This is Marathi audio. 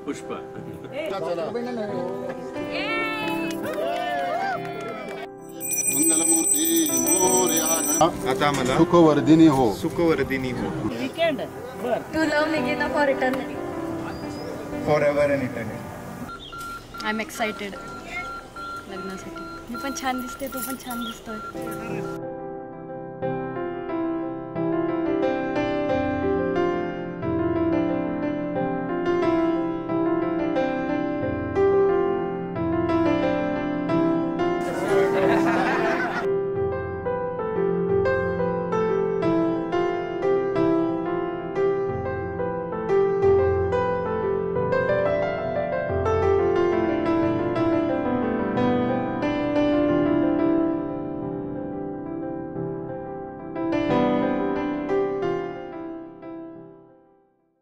पुष्पा मंगलमूर्ती मोरया आता आम्हाला सुखवर्धिनी हो weekend to love Nikita for eternity forever and eternity I am excited लग्नासाठी. मी पण छान दिसते, तो पण छान दिसतोय.